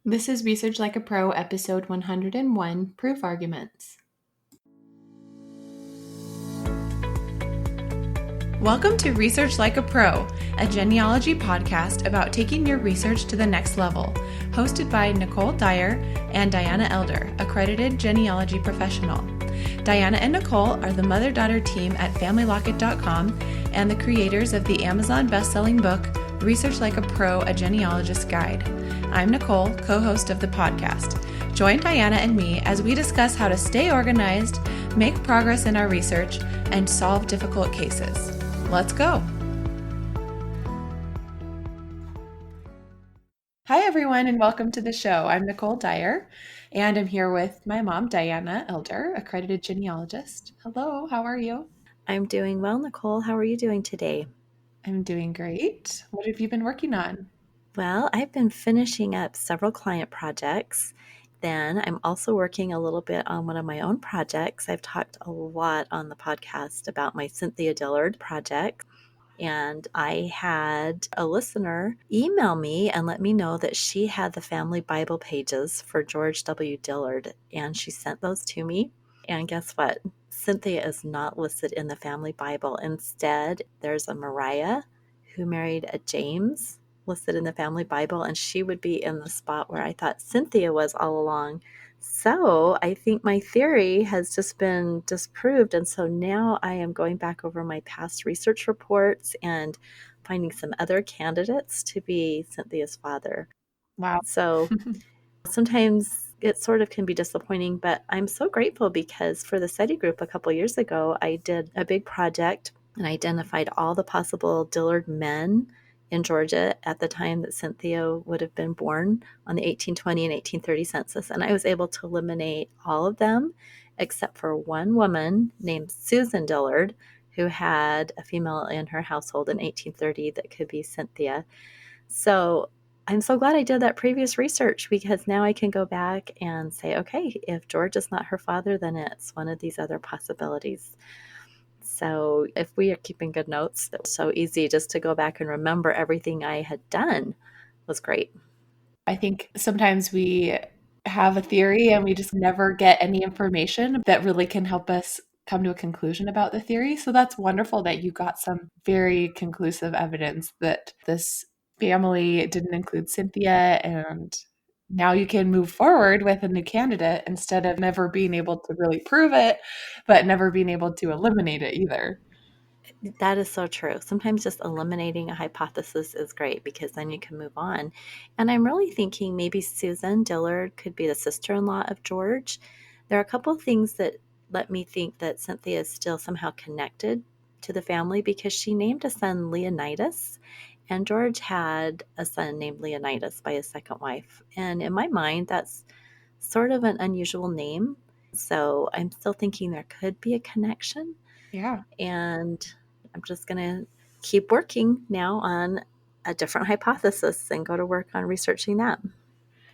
This is Research Like a Pro, episode 101, Proof Arguments. Welcome to Research Like a Pro, a genealogy podcast about taking your research to the next level, hosted by Nicole Dyer and Diana Elder, accredited genealogy professional. Diana and Nicole are the mother-daughter team at FamilyLocket.com and the creators of the Amazon best-selling book, Research Like a Pro, a Genealogist's Guide. I'm Nicole, co-host of the podcast. Join Diana and me as we discuss how to stay organized, make progress in our research, and solve difficult cases. Let's go. Hi, everyone, and welcome to the show. I'm Nicole Dyer, and I'm here with my mom, Diana Elder, accredited genealogist. Hello, how are you? I'm doing well, Nicole. How are you doing today? I'm doing great. What have you been working on? Well, I've been finishing up several client projects. Then I'm also working a little bit on one of my own projects. I've talked a lot on the podcast about my Cynthia Dillard project. And I had a listener email me and let me know that she had the family Bible pages for George W. Dillard, and she sent those to me. And guess what? Cynthia is not listed in the family Bible. Instead, there's a Mariah who married a James listed in the family Bible, and she would be in the spot where I thought Cynthia was all along. So I think my theory has just been disproved. And so now I am going back over my past research reports and finding some other candidates to be Cynthia's father. Wow. So sometimes it sort of can be disappointing, but I'm so grateful because for the study group a couple years ago, I did a big project and identified all the possible Dillard men in Georgia at the time that Cynthia would have been born on the 1820 and 1830 census. And I was able to eliminate all of them except for one woman named Susan Dillard, who had a female in her household in 1830 that could be Cynthia. So I'm so glad I did that previous research because now I can go back and say, okay, if George is not her father, then it's one of these other possibilities. So if we are keeping good notes, that was so easy just to go back and remember everything I had done was great. I think sometimes we have a theory and we just never get any information that really can help us come to a conclusion about the theory. So that's wonderful that you got some very conclusive evidence that this family didn't include Cynthia, and now you can move forward with a new candidate instead of never being able to really prove it, but never being able to eliminate it either. That is so true. Sometimes just eliminating a hypothesis is great because then you can move on. And I'm really thinking maybe Susan Dillard could be the sister-in-law of George. There are a couple of things that let me think that Cynthia is still somehow connected to the family because she named a son Leonidas, and George had a son named Leonidas by his second wife. And in my mind, that's sort of an unusual name. So I'm still thinking there could be a connection. Yeah. And I'm just going to keep working now on a different hypothesis and go to work on researching that.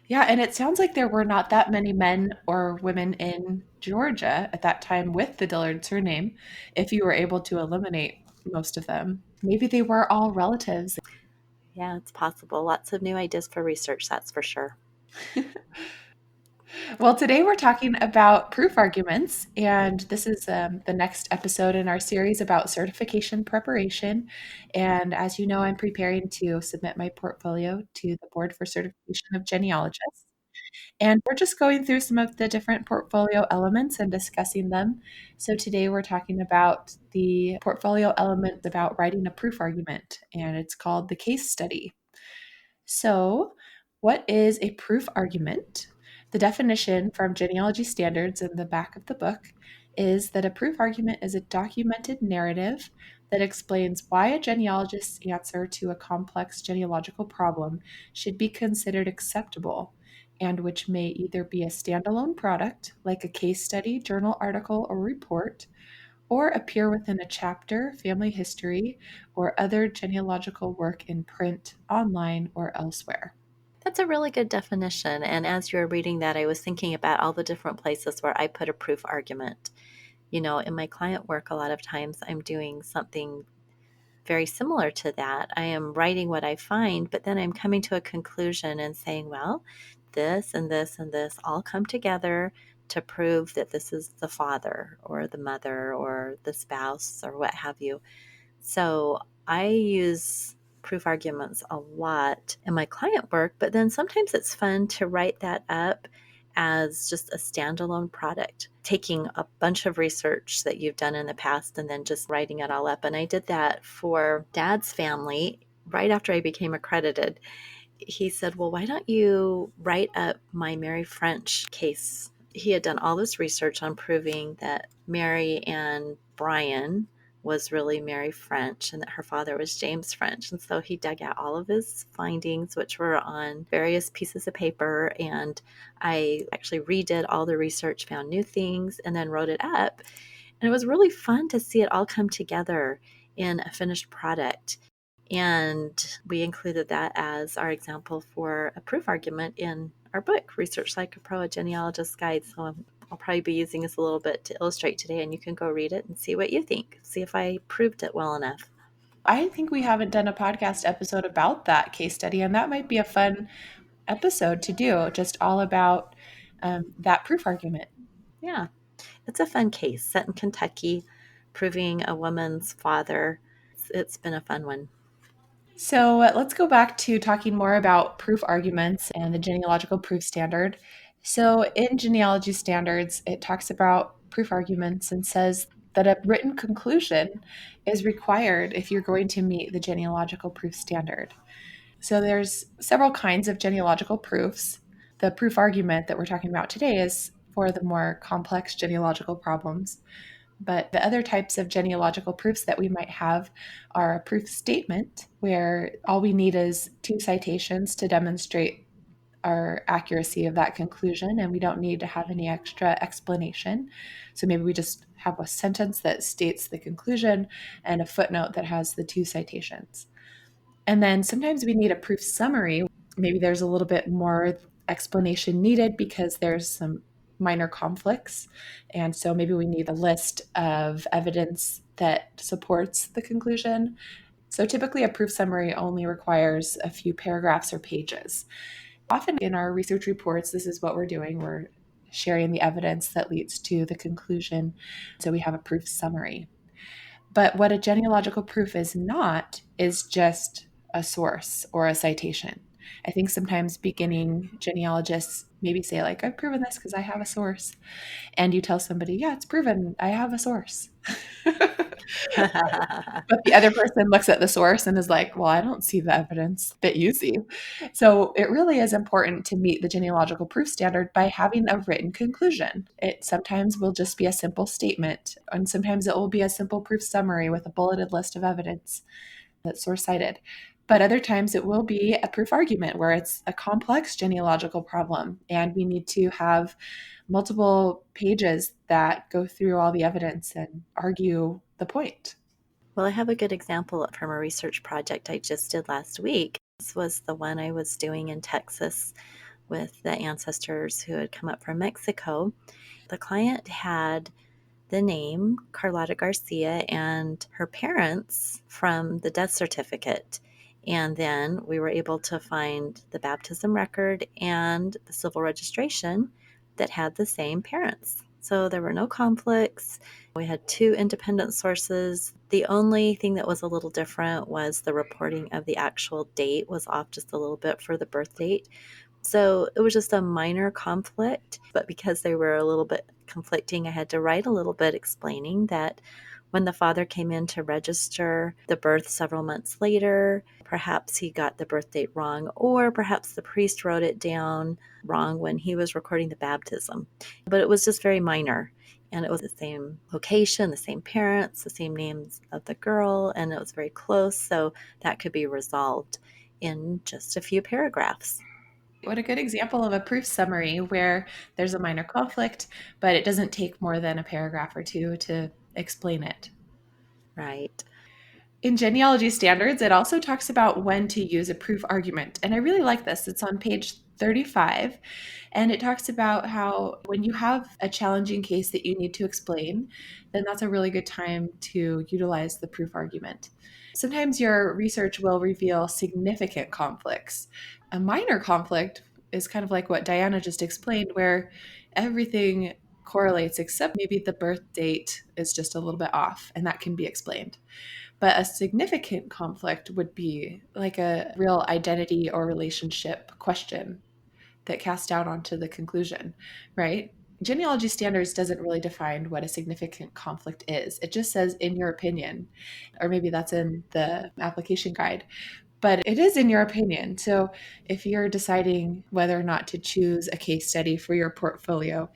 Yeah, and it sounds like there were not that many men or women in Georgia at that time with the Dillard surname, if you were able to eliminate most of them. Maybe they were all relatives. Yeah, it's possible. Lots of new ideas for research, that's for sure. Well, today we're talking about proof arguments, and this is the next episode in our series about certification preparation. And as you know, I'm preparing to submit my portfolio to the Board for Certification of Genealogists. And we're just going through some of the different portfolio elements and discussing them. So today we're talking about the portfolio element about writing a proof argument, and it's called the case study. So, what is a proof argument? The definition from genealogy standards in the back of the book is that a proof argument is a documented narrative that explains why a genealogist's answer to a complex genealogical problem should be considered acceptable, and which may either be a standalone product, like a case study, journal article, or report, or appear within a chapter, family history, or other genealogical work in print, online, or elsewhere. That's a really good definition. And as you were reading that, I was thinking about all the different places where I put a proof argument. You know, in my client work, a lot of times I'm doing something very similar to that. I am writing what I find, but then I'm coming to a conclusion and saying, well, this and this and this all come together to prove that this is the father or the mother or the spouse or what have you. So I use proof arguments a lot in my client work, but then sometimes it's fun to write that up as just a standalone product, taking a bunch of research that you've done in the past and then just writing it all up. And I did that for Dad's family right after I became accredited. He said, well, why don't you write up my Mary French case? He had done all this research on proving that Mary and Brian was really Mary French and that her father was James French. And so he dug out all of his findings, which were on various pieces of paper. And I actually redid all the research, found new things, and then wrote it up. And it was really fun to see it all come together in a finished product. And we included that as our example for a proof argument in our book, Research Like a Pro, a Genealogist's Guide. So I'll probably be using this a little bit to illustrate today, and you can go read it and see what you think. See if I proved it well enough. I think we haven't done a podcast episode about that case study, and that might be a fun episode to do, just all about that proof argument. Yeah, it's a fun case set in Kentucky, proving a woman's father. It's been a fun one. So let's go back to talking more about proof arguments and the genealogical proof standard. So in genealogy standards, it talks about proof arguments and says that a written conclusion is required if you're going to meet the genealogical proof standard. So there's several kinds of genealogical proofs. The proof argument that we're talking about today is for the more complex genealogical problems. But the other types of genealogical proofs that we might have are a proof statement, where all we need is two citations to demonstrate our accuracy of that conclusion, and we don't need to have any extra explanation. So maybe we just have a sentence that states the conclusion and a footnote that has the two citations. And then sometimes we need a proof summary. Maybe there's a little bit more explanation needed because there's some minor conflicts. And so maybe we need a list of evidence that supports the conclusion. So typically, a proof summary only requires a few paragraphs or pages. Often in our research reports, this is what we're doing. We're sharing the evidence that leads to the conclusion. So we have a proof summary. But what a genealogical proof is not is just a source or a citation. I think sometimes beginning genealogists maybe say, like, I've proven this because I have a source. And you tell somebody, yeah, it's proven, I have a source. But the other person looks at the source and is like, well, I don't see the evidence that you see. So it really is important to meet the genealogical proof standard by having a written conclusion. It sometimes will just be a simple statement, and sometimes it will be a simple proof summary with a bulleted list of evidence that's source cited. But other times it will be a proof argument where it's a complex genealogical problem, and we need to have multiple pages that go through all the evidence and argue the point. Well, I have a good example from a research project I just did last week. This was the one I was doing in Texas with the ancestors who had come up from Mexico. The client had the name Carlotta Garcia and her parents from the death certificate. And then we were able to find the baptism record and the civil registration that had the same parents. So there were no conflicts. We had two independent sources. The only thing that was a little different was the reporting of the actual date was off just a little bit for the birth date. So it was just a minor conflict, but because they were a little bit conflicting, I had to write a little bit explaining that when the father came in to register the birth several months later, perhaps he got the birth date wrong, or perhaps the priest wrote it down wrong when he was recording the baptism. But it was just very minor. And it was the same location, the same parents, the same names of the girl, and it was very close. So that could be resolved in just a few paragraphs. What a good example of a proof summary where there's a minor conflict, but it doesn't take more than a paragraph or two to explain it. Right. In genealogy standards, it also talks about when to use a proof argument. And I really like this. It's on page 35. And it talks about how when you have a challenging case that you need to explain, then that's a really good time to utilize the proof argument. Sometimes your research will reveal significant conflicts. A minor conflict is kind of like what Diana just explained, where everything correlates except maybe the birth date is just a little bit off, and that can be explained. But a significant conflict would be like a real identity or relationship question that casts doubt onto the conclusion, right? Genealogy standards doesn't really define what a significant conflict is. It just says, in your opinion, or maybe that's in the application guide, but it is in your opinion. So if you're deciding whether or not to choose a case study for your portfolio,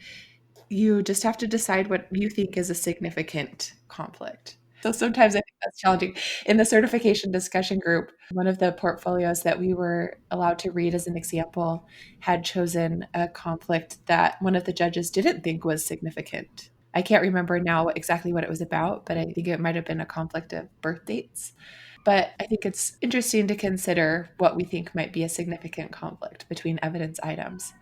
you just have to decide what you think is a significant conflict. So sometimes I think that's challenging. In the certification discussion group, one of the portfolios that we were allowed to read as an example had chosen a conflict that one of the judges didn't think was significant. I can't remember now exactly what it was about, but I think it might have been a conflict of birth dates. But I think it's interesting to consider what we think might be a significant conflict between evidence items.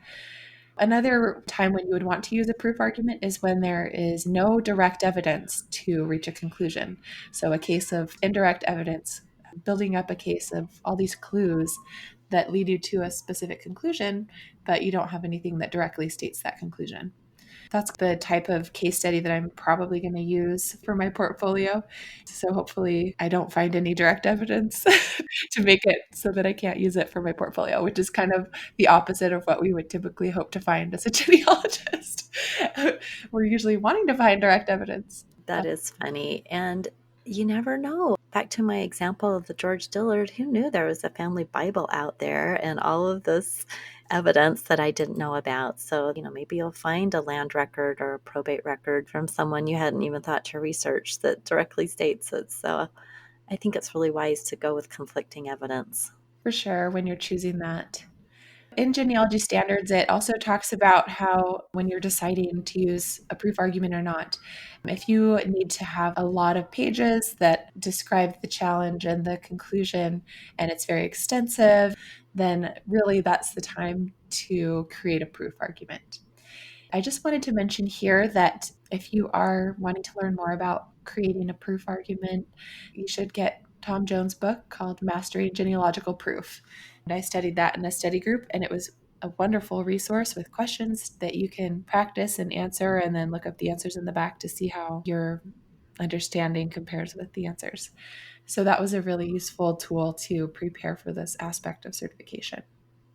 Another time when you would want to use a proof argument is when there is no direct evidence to reach a conclusion. So, a case of indirect evidence, building up a case of all these clues that lead you to a specific conclusion, but you don't have anything that directly states that conclusion. That's the type of case study that I'm probably going to use for my portfolio. So hopefully I don't find any direct evidence to make it so that I can't use it for my portfolio, which is kind of the opposite of what we would typically hope to find as a genealogist. We're usually wanting to find direct evidence. That is funny. And you never know. Back to my example of the George Dillard, who knew there was a family Bible out there and all of this evidence that I didn't know about. So, maybe you'll find a land record or a probate record from someone you hadn't even thought to research that directly states it. So I think it's really wise to go with conflicting evidence. For sure, when you're choosing that. In genealogy standards, it also talks about how when you're deciding to use a proof argument or not, if you need to have a lot of pages that describe the challenge and the conclusion, and it's very extensive, then really that's the time to create a proof argument. I just wanted to mention here that if you are wanting to learn more about creating a proof argument, you should get Tom Jones' book called Mastering Genealogical Proof. And I studied that in a study group, and it was a wonderful resource with questions that you can practice and answer, and then look up the answers in the back to see how your understanding compares with the answers. So that was a really useful tool to prepare for this aspect of certification.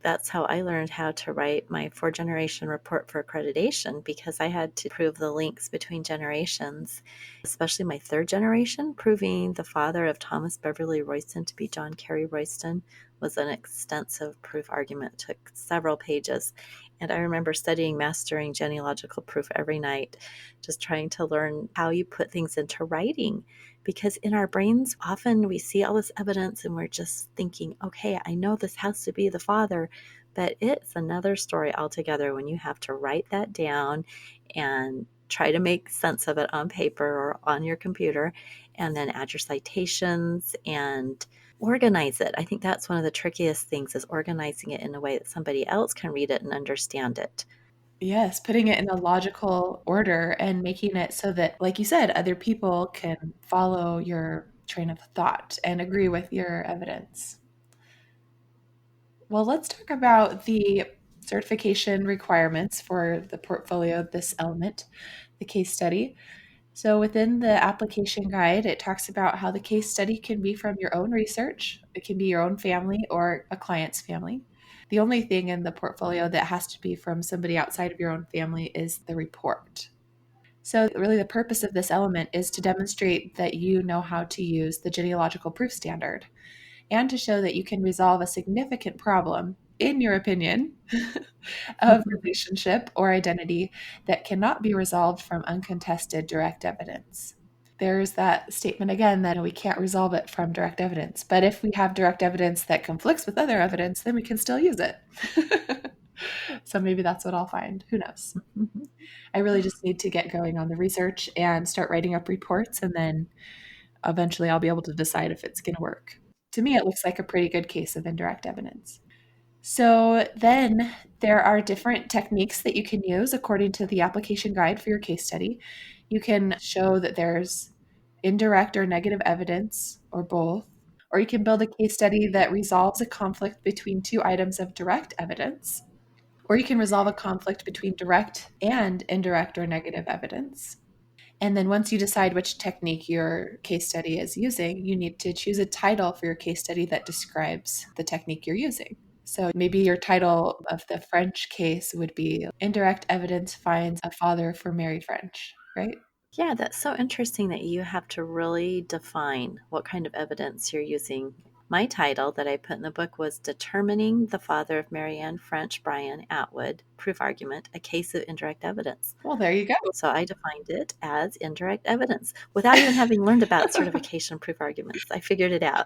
That's how I learned how to write my 4-generation report for accreditation, because I had to prove the links between generations, especially my 3rd generation. Proving the father of Thomas Beverly Royston to be John Carey Royston was an extensive proof argument. It took several pages. And I remember studying Mastering Genealogical Proof every night, just trying to learn how you put things into writing. Because in our brains, often we see all this evidence and we're just thinking, okay, I know this has to be the father, but it's another story altogether when you have to write that down and try to make sense of it on paper or on your computer, and then add your citations and organize it. I think that's one of the trickiest things, is organizing it in a way that somebody else can read it and understand it. Yes, putting it in a logical order and making it so that, like you said, other people can follow your train of thought and agree with your evidence. Well, let's talk about the certification requirements for the portfolio, this element, the case study. So within the application guide, it talks about how the case study can be from your own research. It can be your own family or a client's family. The only thing in the portfolio that has to be from somebody outside of your own family is the report. So really the purpose of this element is to demonstrate that you know how to use the genealogical proof standard, and to show that you can resolve a significant problem, in your opinion, of relationship or identity that cannot be resolved from uncontested direct evidence. There's that statement again that we can't resolve it from direct evidence. But if we have direct evidence that conflicts with other evidence, then we can still use it. So maybe that's what I'll find. Who knows? I really just need to get going on the research and start writing up reports, and then eventually I'll be able to decide if it's going to work. To me, it looks like a pretty good case of indirect evidence. So then there are different techniques that you can use according to the application guide for your case study. You can show that there's indirect or negative evidence, or both, or you can build a case study that resolves a conflict between two items of direct evidence. or you can resolve a conflict between direct and indirect or negative evidence. And then once you decide which technique your case study is using, you need to choose a title for your case study that describes the technique you're using. So maybe your title of the French case would be Indirect Evidence Finds a Father for Mary French, right? Yeah, that's so interesting that you have to really define what kind of evidence you're using. My title that I put in the book was Determining the Father of Marianne French Bryan Atwood, Proof Argument, a Case of Indirect Evidence. Well, there you go. So I defined it as indirect evidence without even having learned about certification proof arguments. I figured it out.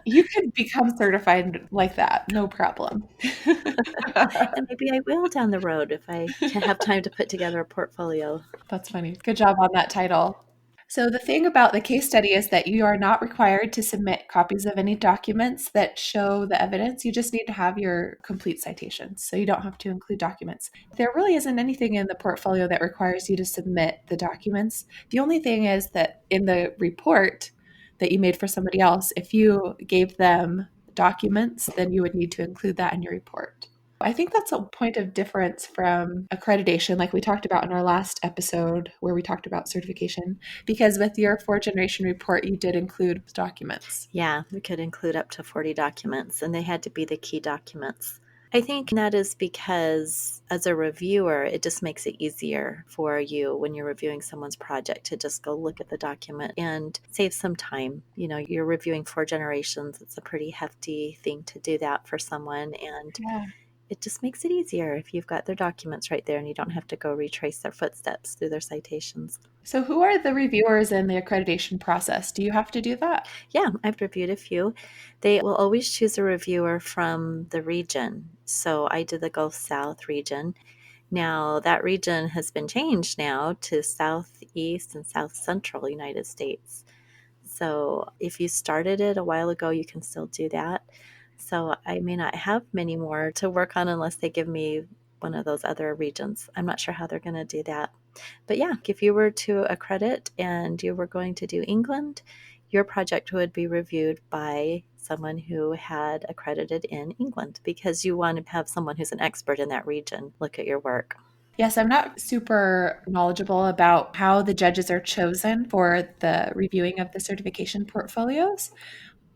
You could become certified like that, no problem. And maybe I will down the road if I can have time to put together a portfolio. That's funny. Good job on that title. So, the thing about the case study is that you are not required to submit copies of any documents that show the evidence. You just need to have your complete citations. So, you don't have to include documents. There really isn't anything in the portfolio that requires you to submit the documents. The only thing is that in the report that you made for somebody else, if you gave them documents, then you would need to include that in your report. I think that's a point of difference from accreditation, like we talked about in our last episode where we talked about certification, because with your 4th-generation report, you did include documents. Yeah, we could include up to 40 documents, and they had to be the key documents. I think that is because as a reviewer, it just makes it easier for you when you're reviewing someone's project to just go look at the document and save some time. You know, you're reviewing 4 generations. It's a pretty hefty thing to do that for someone, and Yeah. it just makes it easier if you've got their documents right there and you don't have to go retrace their footsteps through their citations. So, who are the reviewers in the accreditation process? Do you have to do that? Yeah, I've reviewed a few. They will always choose a reviewer from the region. So I did the Gulf South region. Now, that region has been changed now to Southeast and South Central United States. So if you started it a while ago, you can still do that. So I may not have many more to work on unless they give me one of those other regions. I'm not sure how they're going to do that. But yeah, if you were to accredit and you were going to do England, your project would be reviewed by someone who had accredited in England because you want to have someone who's an expert in that region look at your work. Yes, I'm not super knowledgeable about how the judges are chosen for the reviewing of the certification portfolios.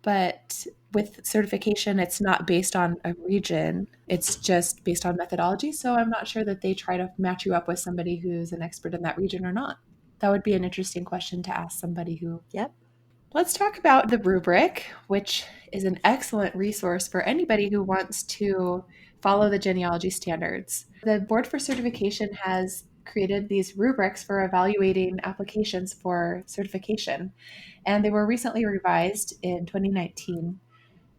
But with certification, it's not based on a region, it's just based on methodology. So I'm not sure that they try to match you up with somebody who's an expert in that region or not. That would be an interesting question to ask somebody who. Yep. Let's talk about the rubric, which is an excellent resource for anybody who wants to follow the genealogy standards. The Board for Certification has created these rubrics for evaluating applications for certification, and they were recently revised in 2019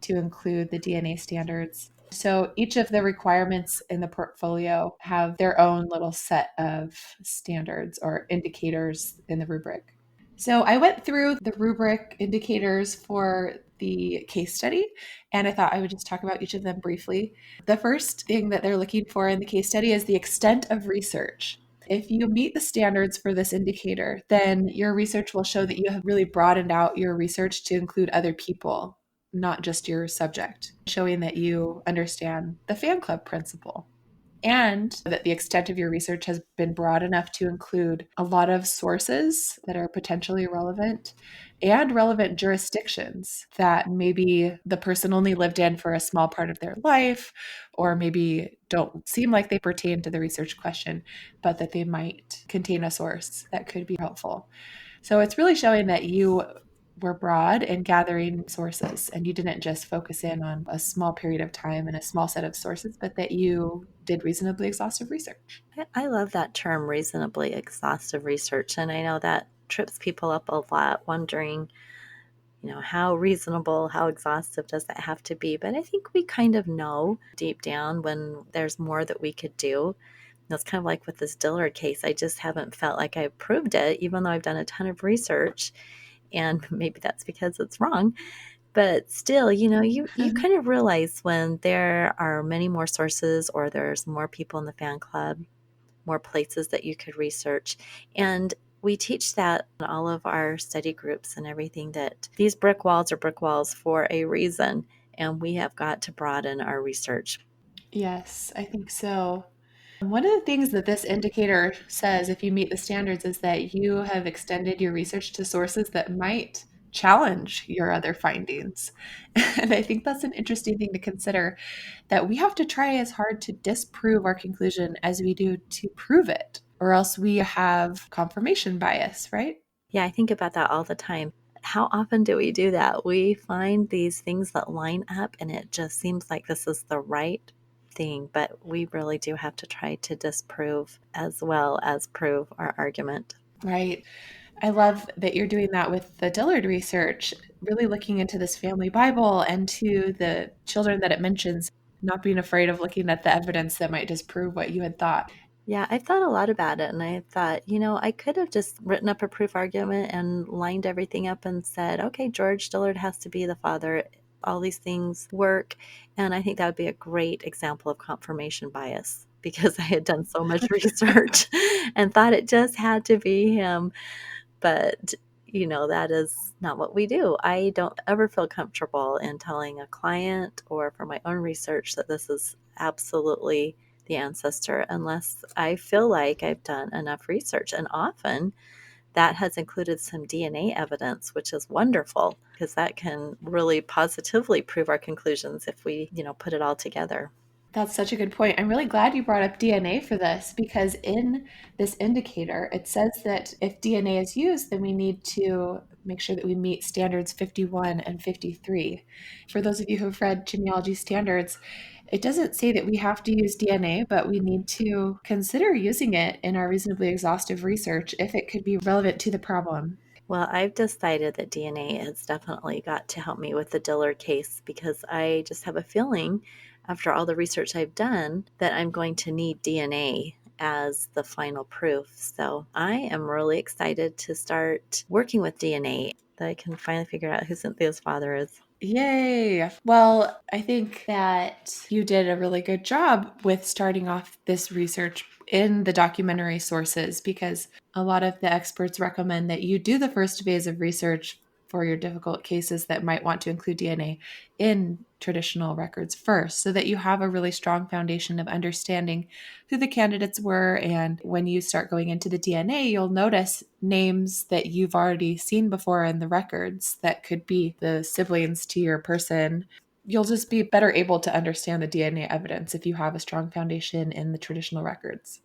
to include the DNA standards. So each of the requirements in the portfolio have their own little set of standards or indicators in the rubric. So I went through the rubric indicators for the case study, and I thought I would just talk about each of them briefly. The first thing that they're looking for in the case study is the extent of research. If you meet the standards for this indicator, then your research will show that you have really broadened out your research to include other people, not just your subject, showing that you understand the fan club principle and that the extent of your research has been broad enough to include a lot of sources that are potentially relevant and relevant jurisdictions that maybe the person only lived in for a small part of their life, or maybe don't seem like they pertain to the research question, but that they might contain a source that could be helpful. So it's really showing that you were broad in gathering sources and you didn't just focus in on a small period of time and a small set of sources, but that you did reasonably exhaustive research. I love that term, reasonably exhaustive research. And I know that trips people up a lot, wondering, how reasonable, how exhaustive does that have to be? But I think we kind of know deep down when there's more that we could do. It's kind of like with this Dillard case. I just haven't felt like I've proved it, even though I've done a ton of research. And maybe that's because it's wrong. But still, you kind of realize when there are many more sources or there's more people in the fan club, more places that you could research. And we teach that in all of our study groups and everything, that these brick walls are brick walls for a reason, and we have got to broaden our research. Yes, I think so. One of the things that this indicator says, if you meet the standards, is that you have extended your research to sources that might challenge your other findings. And I think that's an interesting thing to consider, that we have to try as hard to disprove our conclusion as we do to prove it, or else we have confirmation bias, right? Yeah, I think about that all the time. How often do we do that? We find these things that line up and it just seems like this is the right thing, but we really do have to try to disprove as well as prove our argument. Right. I love that you're doing that with the Dillard research, really looking into this family Bible and to the children that it mentions, not being afraid of looking at the evidence that might disprove what you had thought. Yeah, I've thought a lot about it, and I thought, I could have just written up a proof argument and lined everything up and said, okay, George Dillard has to be the father. All these things work. And I think that would be a great example of confirmation bias because I had done so much research and thought it just had to be him. But, that is not what we do. I don't ever feel comfortable in telling a client or for my own research that this is absolutely the ancestor unless I feel like I've done enough research. And often that has included some DNA evidence, which is wonderful because that can really positively prove our conclusions if we, put it all together. That's such a good point. I'm really glad you brought up DNA for this, because in this indicator, it says that if DNA is used, then we need to make sure that we meet standards 51 and 53. For those of you who have read genealogy standards, it doesn't say that we have to use DNA, but we need to consider using it in our reasonably exhaustive research if it could be relevant to the problem. Well, I've decided that DNA has definitely got to help me with the Dillard case because I just have a feeling, after all the research I've done, that I'm going to need DNA as the final proof. So I am really excited to start working with DNA, that I can finally figure out who Cynthia's father is. Yay. Well, I think that you did a really good job with starting off this research in the documentary sources, because a lot of the experts recommend that you do the first phase of research for your difficult cases that might want to include DNA in traditional records first, so that you have a really strong foundation of understanding who the candidates were. And when you start going into the DNA, you'll notice names that you've already seen before in the records that could be the siblings to your person. You'll just be better able to understand the DNA evidence if you have a strong foundation in the traditional records.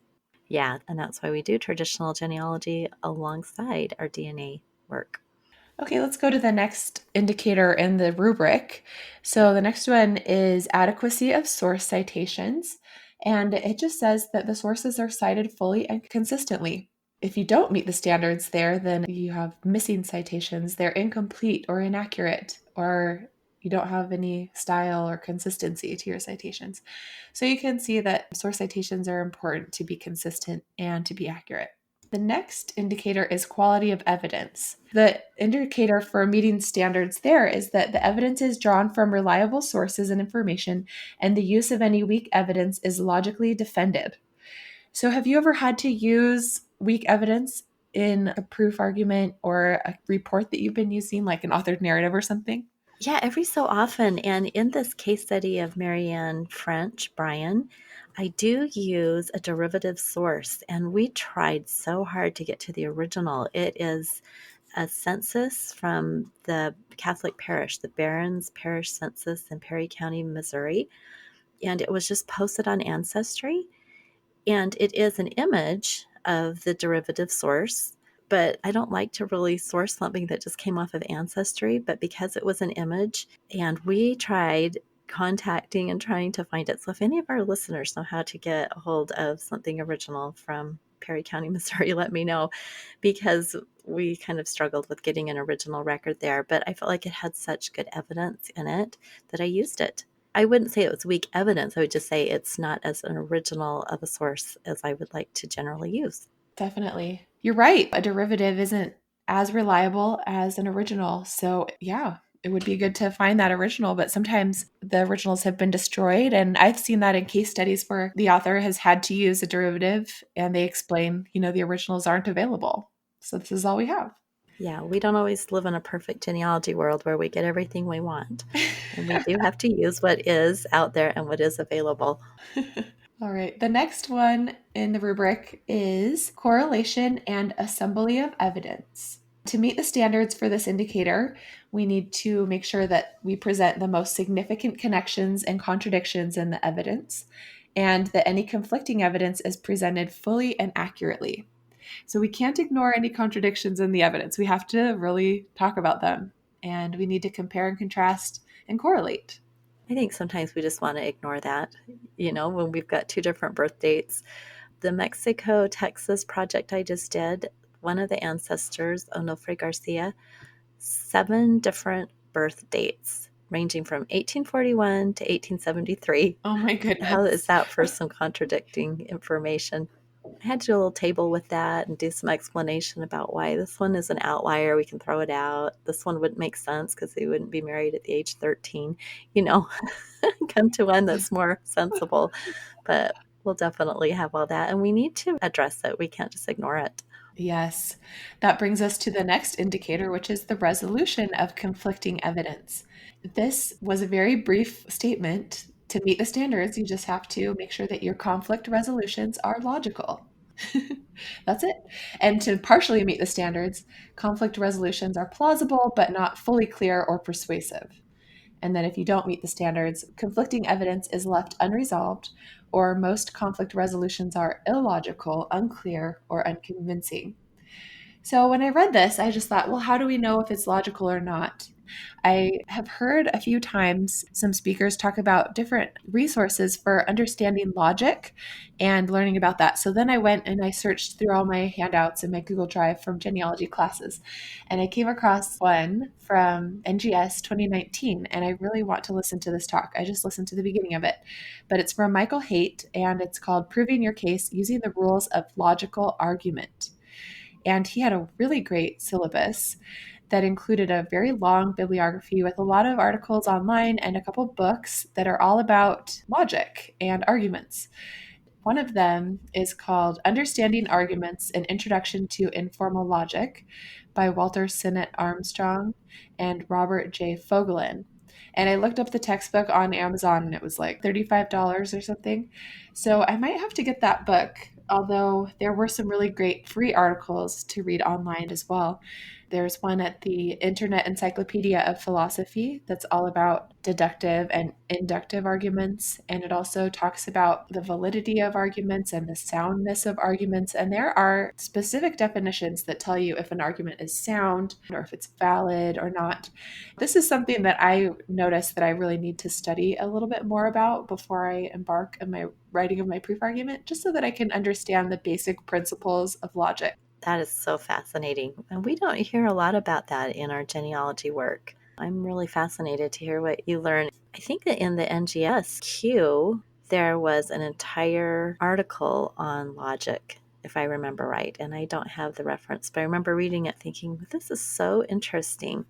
Yeah, and that's why we do traditional genealogy alongside our DNA work. Okay, let's go to the next indicator in the rubric. So the next one is adequacy of source citations. And it just says that the sources are cited fully and consistently. If you don't meet the standards there, then you have missing citations. They're incomplete or inaccurate, or you don't have any style or consistency to your citations. So you can see that source citations are important to be consistent and to be accurate. The next indicator is quality of evidence. The indicator for meeting standards there is that the evidence is drawn from reliable sources and information, and the use of any weak evidence is logically defended. So, have you ever had to use weak evidence in a proof argument or a report that you've been using, like an authored narrative or something? Yeah, every so often. And in this case study of Marianne French, Brian, I do use a derivative source, and we tried so hard to get to the original. It is a census from the Catholic parish, the Barron's Parish Census in Perry County, Missouri. And it was just posted on Ancestry. And it is an image of the derivative source, but I don't like to really source something that just came off of Ancestry. But because it was an image, and we tried contacting and trying to find it. So if any of our listeners know how to get a hold of something original from Perry County, Missouri, let me know, because we kind of struggled with getting an original record there. But I felt like it had such good evidence in it that I used it. I wouldn't say it was weak evidence. I would just say it's not as an original of a source as I would like to generally use. Definitely. You're right. A derivative isn't as reliable as an original. So, yeah, it would be good to find that original, but sometimes the originals have been destroyed. And I've seen that in case studies where the author has had to use a derivative and they explain, the originals aren't available. So, this is all we have. Yeah, we don't always live in a perfect genealogy world where we get everything we want. And we do have to use what is out there and what is available. All right. The next one in the rubric is correlation and assembly of evidence. To meet the standards for this indicator, we need to make sure that we present the most significant connections and contradictions in the evidence, and that any conflicting evidence is presented fully and accurately. So we can't ignore any contradictions in the evidence. We have to really talk about them, and we need to compare and contrast and correlate. I think sometimes we just want to ignore that, when we've got two different birth dates. The Mexico, Texas project I just did, one of the ancestors, Onofre Garcia, 7 different birth dates ranging from 1841 to 1873. Oh my How is goodness. that for some contradicting information? I had to do a little table with that and do some explanation about why this one is an outlier. We can throw it out. This one wouldn't make sense because they wouldn't be married at the age 13. You know, come to one that's more sensible. But we'll definitely have all that. And we need to address it. We can't just ignore it. Yes. That brings us to the next indicator, which is the resolution of conflicting evidence. This was a very brief statement. To meet the standards, you just have to make sure that your conflict resolutions are logical. That's it. And to partially meet the standards, conflict resolutions are plausible but not fully clear or persuasive. And then if you don't meet the standards, conflicting evidence is left unresolved, or most conflict resolutions are illogical, unclear, or unconvincing. So when I read this, I just thought, well, how do we know if it's logical or not? I have heard a few times some speakers talk about different resources for understanding logic and learning about that. So then I went and I searched through all my handouts in my Google Drive from genealogy classes, and I came across one from NGS 2019, and I really want to listen to this talk. I just listened to the beginning of it, but it's from Michael Haight, and it's called Proving Your Case Using the Rules of Logical Argument. And he had a really great syllabus that included a very long bibliography with a lot of articles online and a couple books that are all about logic and arguments. One of them is called Understanding Arguments: An Introduction to Informal Logic by Walter Sinnett Armstrong and Robert J. Fogelin. And I looked up the textbook on Amazon and it was like $35 or something. So I might have to get that book, although there were some really great free articles to read online as well. There's one at the Internet Encyclopedia of Philosophy that's all about deductive and inductive arguments. And it also talks about the validity of arguments and the soundness of arguments. And there are specific definitions that tell you if an argument is sound or if it's valid or not. This is something that I noticed that I really need to study a little bit more about before I embark on my writing of my proof argument, just so that I can understand the basic principles of logic. That is so fascinating. And we don't hear a lot about that in our genealogy work. I'm really fascinated to hear what you learn. I think that in the NGSQ, there was an entire article on logic, if I remember right. And I don't have the reference, but I remember reading it thinking, this is so interesting.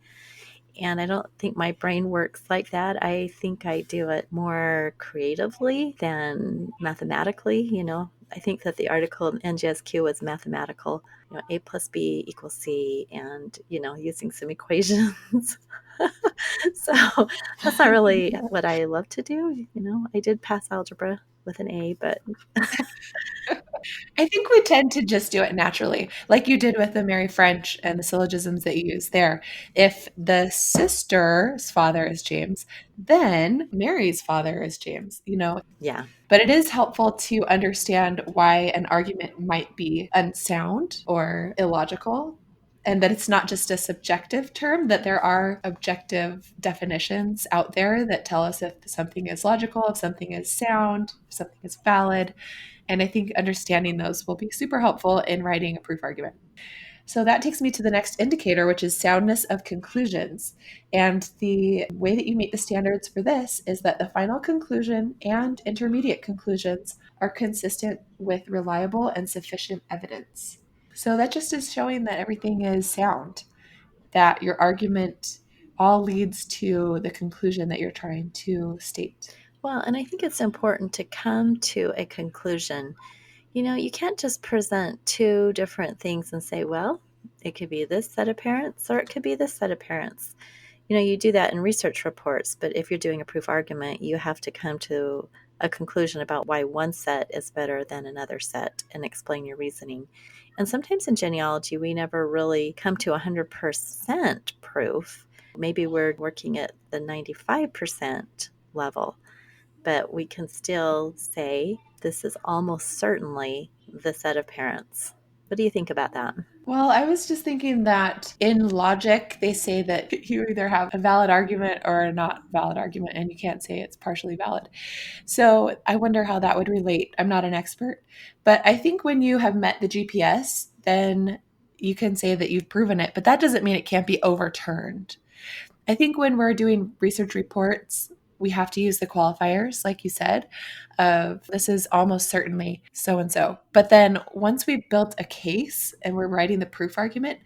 And I don't think my brain works like that. I think I do it more creatively than mathematically. I think that the article in NGSQ was mathematical. A plus B equals C, and using some equations. So that's not really what I love to do. I did pass algebra with an A, but I think we tend to just do it naturally, like you did with the Mary French and the syllogisms that you use there. If the sister's father is James, then Mary's father is James. yeah. But it is helpful to understand why an argument might be unsound or illogical, and that it's not just a subjective term, that there are objective definitions out there that tell us if something is logical, if something is sound, if something is valid. And I think understanding those will be super helpful in writing a proof argument. So that takes me to the next indicator, which is soundness of conclusions. And the way that you meet the standards for this is that the final conclusion and intermediate conclusions are consistent with reliable and sufficient evidence. So that just is showing that everything is sound, that your argument all leads to the conclusion that you're trying to state. Well, and I think it's important to come to a conclusion. You can't just present two different things and say, well, It could be this set of parents, or it could be this set of parents. You do that in research reports, but if you're doing a proof argument, you have to come to a conclusion about why one set is better than another set and explain your reasoning. And sometimes in genealogy, we never really come to 100% proof. Maybe we're working at the 95% level, but we can still say this is almost certainly the set of parents. What do you think about that? Well, I was just thinking that in logic, they say that you either have a valid argument or a not valid argument, and you can't say it's partially valid. So I wonder how that would relate. I'm not an expert, but I think when you have met the GPS, then you can say that you've proven it, but that doesn't mean it can't be overturned. I think when we're doing research reports, we have to use the qualifiers, like you said, of this is almost certainly so and so. But then once we've built a case and we're writing the proof argument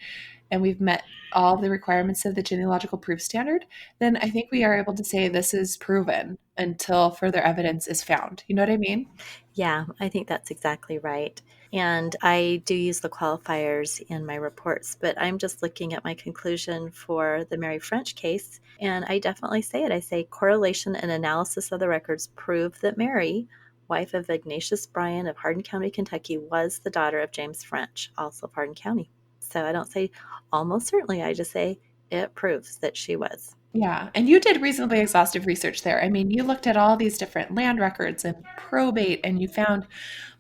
and we've met all the requirements of the genealogical proof standard, then I think we are able to say this is proven until further evidence is found. You know what I mean? Yeah, I think that's exactly right. And I do use the qualifiers in my reports, but I'm just looking at my conclusion for the Mary French case, and I definitely say it. I say correlation and analysis of the records prove that Mary, wife of Ignatius Bryan of Hardin County, Kentucky, was the daughter of James French, also of Hardin County. So I don't say almost certainly, I just say it proves that she was. Yeah, and you did reasonably exhaustive research there. I mean, you looked at all these different land records and probate, and you found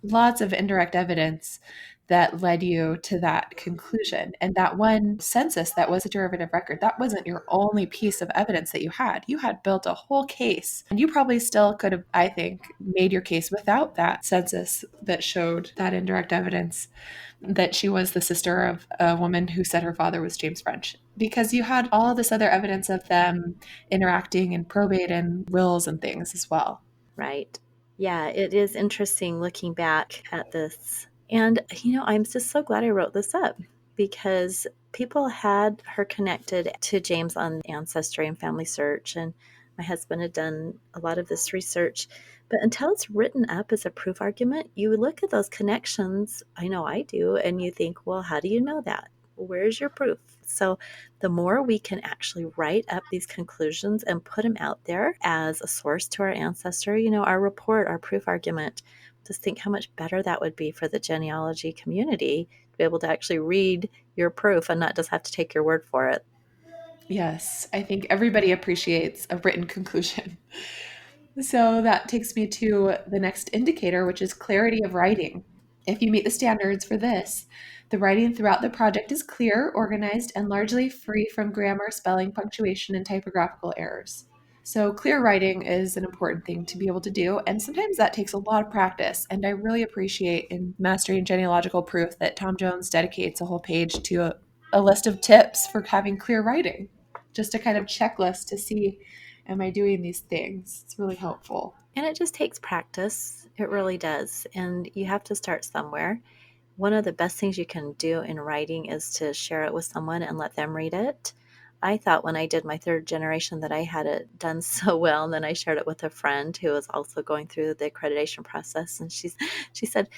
lots of indirect evidence that led you to that conclusion. And that one census that was a derivative record, that wasn't your only piece of evidence that you had. You had built a whole case, and you probably still could have, I think, made your case without that census that showed that indirect evidence that she was the sister of a woman who said her father was James French, because you had all this other evidence of them interacting in probate and wills and things as well. Right. Yeah, it is interesting looking back at this. And, I'm just so glad I wrote this up because people had her connected to James on Ancestry and Family Search. And my husband had done a lot of this research. But until it's written up as a proof argument, you look at those connections. I know I do. And you think, well, how do you know that? Where's your proof? So the more we can actually write up these conclusions and put them out there as a source to our ancestor, our report, our proof argument, just think how much better that would be for the genealogy community to be able to actually read your proof and not just have to take your word for it. Yes, I think everybody appreciates a written conclusion. So that takes me to the next indicator, which is clarity of writing. If you meet the standards for this, the writing throughout the project is clear, organized, and largely free from grammar, spelling, punctuation, and typographical errors. So, clear writing is an important thing to be able to do, and sometimes that takes a lot of practice. And I really appreciate in Mastering Genealogical Proof that Tom Jones dedicates a whole page to a list of tips for having clear writing, just a kind of checklist to see, am I doing these things? It's really helpful. And it just takes practice. It really does. And you have to start somewhere. One of the best things you can do in writing is to share it with someone and let them read it. I thought when I did my third generation that I had it done so well, and then I shared it with a friend who was also going through the accreditation process, and she said,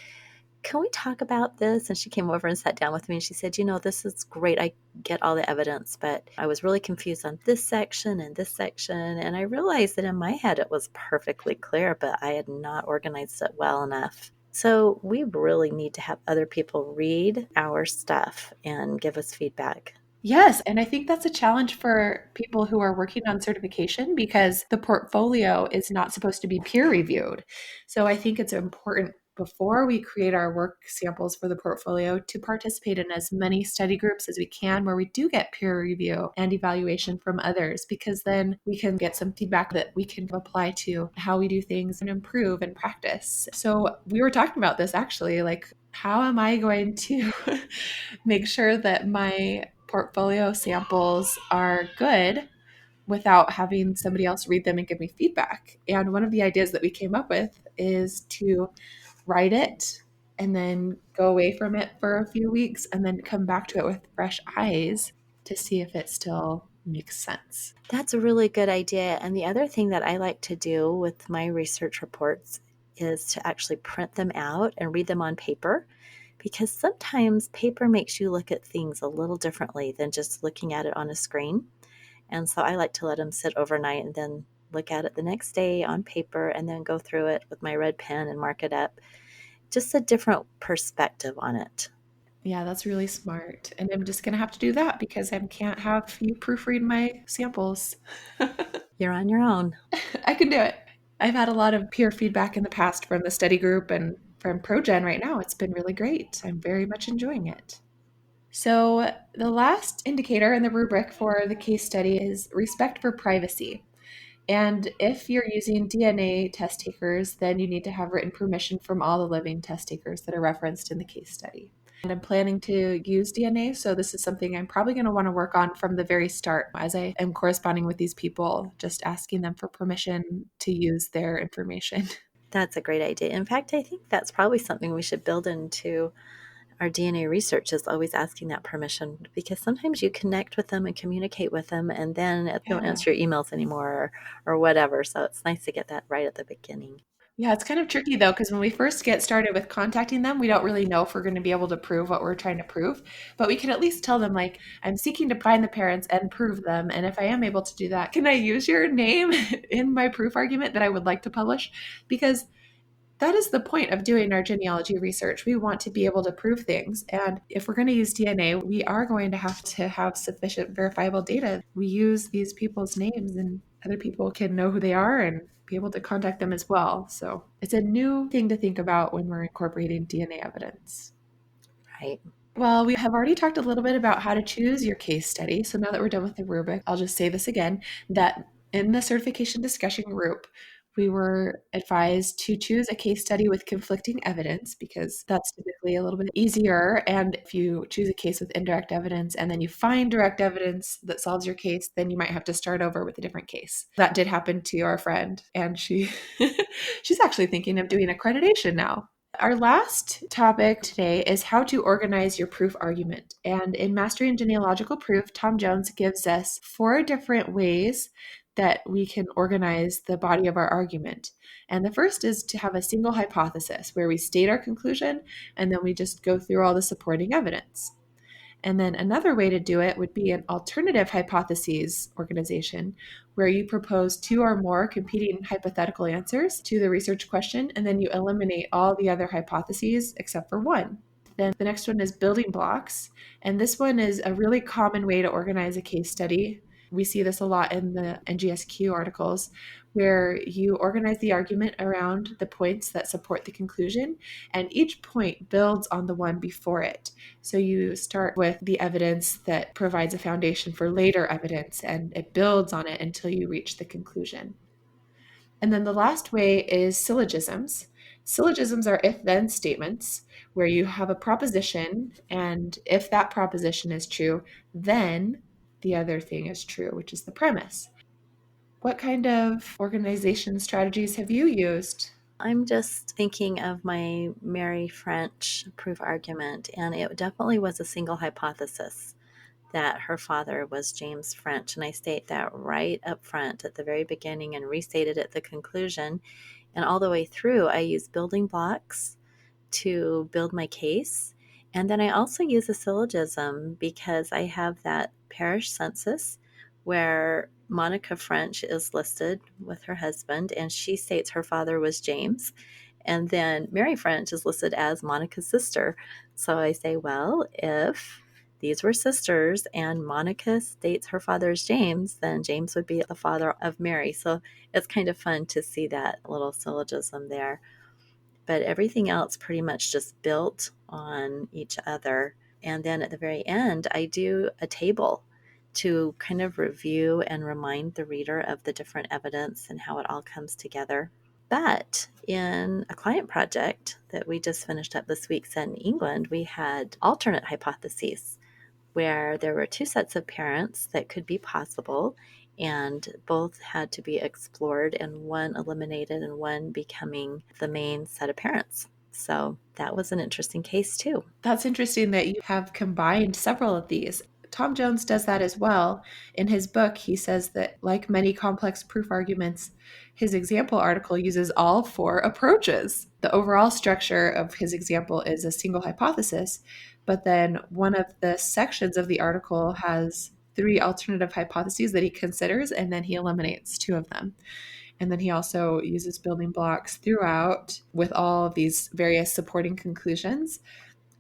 "Can we talk about this?" And she came over and sat down with me, and she said, "This is great. I get all the evidence, but I was really confused on this section and this section." And I realized that in my head it was perfectly clear, but I had not organized it well enough. So we really need to have other people read our stuff and give us feedback. Yes, and I think that's a challenge for people who are working on certification because the portfolio is not supposed to be peer reviewed. So I think it's important before we create our work samples for the portfolio to participate in as many study groups as we can where we do get peer review and evaluation from others, because then we can get some feedback that we can apply to how we do things and improve and practice. So we were talking about this actually, like, how am I going to make sure that my portfolio samples are good without having somebody else read them and give me feedback? And one of the ideas that we came up with is to write it and then go away from it for a few weeks and then come back to it with fresh eyes to see if it still makes sense. That's a really good idea. And the other thing that I like to do with my research reports is to actually print them out and read them on paper because sometimes paper makes you look at things a little differently than just looking at it on a screen. And so I like to let them sit overnight and then look at it the next day on paper and then go through it with my red pen and mark it up. Just a different perspective on it. Yeah, that's really smart. And I'm just going to have to do that because I can't have you proofread my samples. You're on your own. I can do it. I've had a lot of peer feedback in the past from the study group and from ProGen right now. It's been really great. I'm very much enjoying it. So, the last indicator in the rubric for the case study is respect for privacy. And if you're using DNA test takers, then you need to have written permission from all the living test takers that are referenced in the case study. And I'm planning to use DNA, so this is something I'm probably going to want to work on from the very start as I am corresponding with these people, just asking them for permission to use their information. That's a great idea. In fact, I think that's probably something we should build into our DNA research, is always asking that permission, because sometimes you connect with them and communicate with them and then they don't Yeah. answer your emails anymore or whatever. So it's nice to get that right at the beginning. Yeah, it's kind of tricky though, because when we first get started with contacting them, we don't really know if we're going to be able to prove what we're trying to prove. But we can at least tell them, like, I'm seeking to find the parents and prove them. And if I am able to do that, can I use your name in my proof argument that I would like to publish? Because that is the point of doing our genealogy research. We want to be able to prove things. And if we're going to use DNA, we are going to have sufficient verifiable data. We use these people's names, and other people can know who they are and be able to contact them as well. So it's a new thing to think about when we're incorporating DNA evidence. Right. Well, we have already talked a little bit about how to choose your case study. So now that we're done with the rubric, I'll just say this again, that in the certification discussion group, we were advised to choose a case study with conflicting evidence because that's typically a little bit easier. And if you choose a case with indirect evidence and then you find direct evidence that solves your case, then you might have to start over with a different case. That did happen to our friend, and she's actually thinking of doing accreditation now. Our last topic today is how to organize your proof argument. And in Mastering Genealogical Proof, Tom Jones gives us 4 different ways that we can organize the body of our argument. And the first is to have a single hypothesis where we state our conclusion and then we just go through all the supporting evidence. And then another way to do it would be an alternative hypotheses organization, where you propose 2 or more competing hypothetical answers to the research question, and then you eliminate all the other hypotheses except for one. Then the next one is building blocks. And this one is a really common way to organize a case study. We see this a lot in the NGSQ articles, where you organize the argument around the points that support the conclusion, and each point builds on the one before it. So you start with the evidence that provides a foundation for later evidence, and it builds on it until you reach the conclusion. And then the last way is syllogisms. Syllogisms are if then statements where you have a proposition, and if that proposition is true, then the other thing is true, which is the premise. What kind of organization strategies have you used? I'm just thinking of my Mary French proof argument, and it definitely was a single hypothesis that her father was James French. And I state that right up front at the very beginning and restated at the conclusion. And all the way through, I use building blocks to build my case. And then I also use a syllogism because I have that parish census where Monica French is listed with her husband, and she states her father was James. And then Mary French is listed as Monica's sister. So I say, well, if these were sisters and Monica states her father is James, then James would be the father of Mary. So it's kind of fun to see that little syllogism there. But everything else pretty much just built on each other. And then at the very end, I do a table to kind of review and remind the reader of the different evidence and how it all comes together. But in a client project that we just finished up this week set in England, we had alternate hypotheses where there were 2 sets of parents that could be possible, and both had to be explored, and one eliminated and one becoming the main set of parents. So that was an interesting case too. That's interesting that you have combined several of these. Tom Jones does that as well. In his book, he says that, like many complex proof arguments, his example article uses all four approaches. The overall structure of his example is a single hypothesis, but then one of the sections of the article has three alternative hypotheses that he considers, and then he eliminates two of them. And then he also uses building blocks throughout with all of these various supporting conclusions.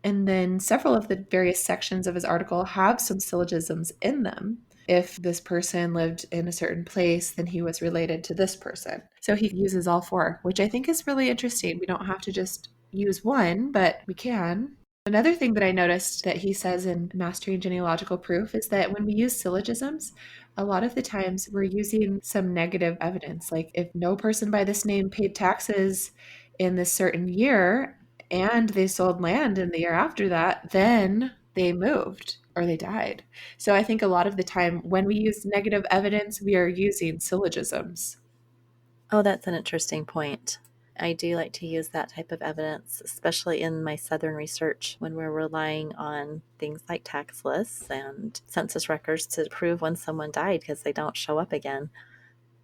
And then several of the various sections of his article have some syllogisms in them. If this person lived in a certain place, then he was related to this person. So he uses all four, which I think is really interesting. We don't have to just use one, but we can. Another thing that I noticed that he says in Mastering Genealogical Proof is that when we use syllogisms, a lot of the times we're using some negative evidence. Like if no person by this name paid taxes in this certain year and they sold land in the year after that, then they moved or they died. So I think a lot of the time when we use negative evidence, we are using syllogisms. Oh, that's an interesting point. I do like to use that type of evidence, especially in my Southern research when we're relying on things like tax lists and census records to prove when someone died because they don't show up again.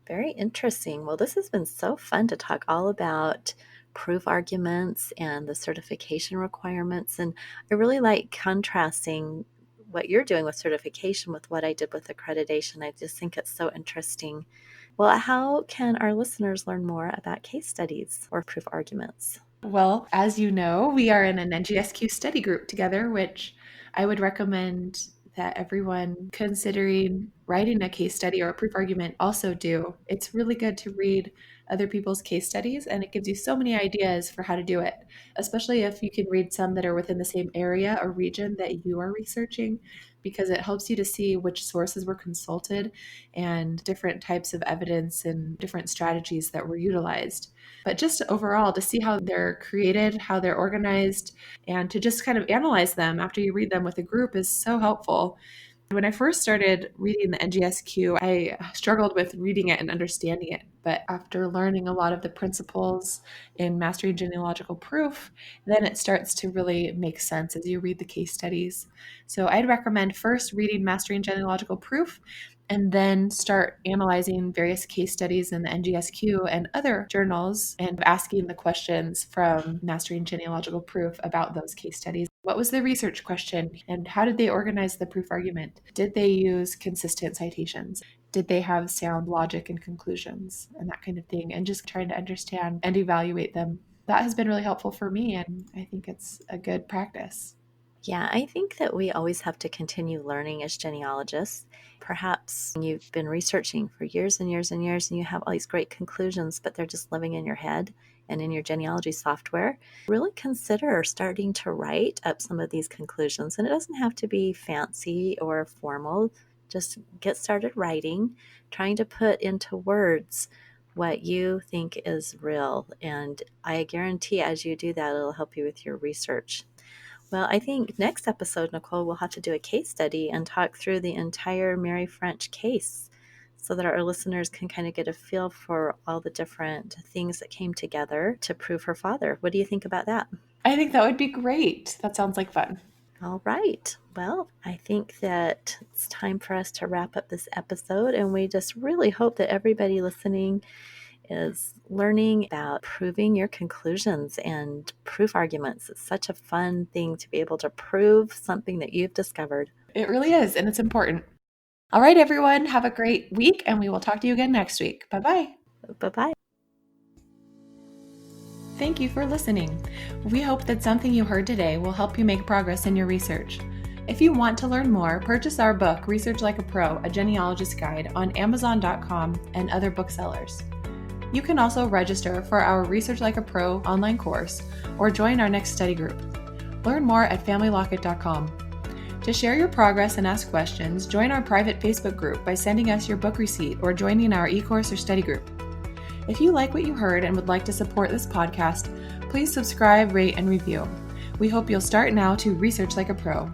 Very interesting. Well, this has been so fun to talk all about proof arguments and the certification requirements. And I really like contrasting what you're doing with certification with what I did with accreditation. I just think it's so interesting. Well, how can our listeners learn more about case studies or proof arguments? Well, as you know, we are in an NGSQ study group together, which I would recommend that everyone considering writing a case study or a proof argument also do. It's really good to read other people's case studies, and it gives you so many ideas for how to do it, especially if you can read some that are within the same area or region that you are researching, because it helps you to see which sources were consulted and different types of evidence and different strategies that were utilized. But just overall, to see how they're created, how they're organized, and to just kind of analyze them after you read them with a group is so helpful. When I first started reading the NGSQ, I struggled with reading it and understanding it. But after learning a lot of the principles in Mastering Genealogical Proof, then it starts to really make sense as you read the case studies. So I'd recommend first reading Mastering Genealogical Proof and then start analyzing various case studies in the NGSQ and other journals and asking the questions from Mastering Genealogical Proof about those case studies. What was the research question and how did they organize the proof argument? Did they use consistent citations? Did they have sound logic and conclusions and that kind of thing? And just trying to understand and evaluate them. That has been really helpful for me, and I think it's a good practice. Yeah, I think that we always have to continue learning as genealogists. Perhaps you've been researching for years and years and years and you have all these great conclusions, but they're just living in your head and in your genealogy software. Really consider starting to write up some of these conclusions. And it doesn't have to be fancy or formal. Just get started writing, trying to put into words what you think is real. And I guarantee as you do that, it'll help you with your research. Well, I think next episode, Nicole, we'll have to do a case study and talk through the entire Mary French case so that our listeners can kind of get a feel for all the different things that came together to prove her father. What do you think about that? I think that would be great. That sounds like fun. All right. Well, I think that it's time for us to wrap up this episode, and we just really hope that everybody listening is learning about proving your conclusions and proof arguments. It's such a fun thing to be able to prove something that you've discovered. It really is, and it's important. All right, everyone, have a great week, and we will talk to you again next week. Bye-bye. Bye-bye. Thank you for listening. We hope that something you heard today will help you make progress in your research. If you want to learn more, purchase our book, Research Like a Pro, A Genealogist Guide, on Amazon.com and other booksellers. You can also register for our Research Like a Pro online course or join our next study group. Learn more at FamilyLocket.com. To share your progress and ask questions, join our private Facebook group by sending us your book receipt or joining our eCourse or study group. If you like what you heard and would like to support this podcast, please subscribe, rate, and review. We hope you'll start now to research like a pro.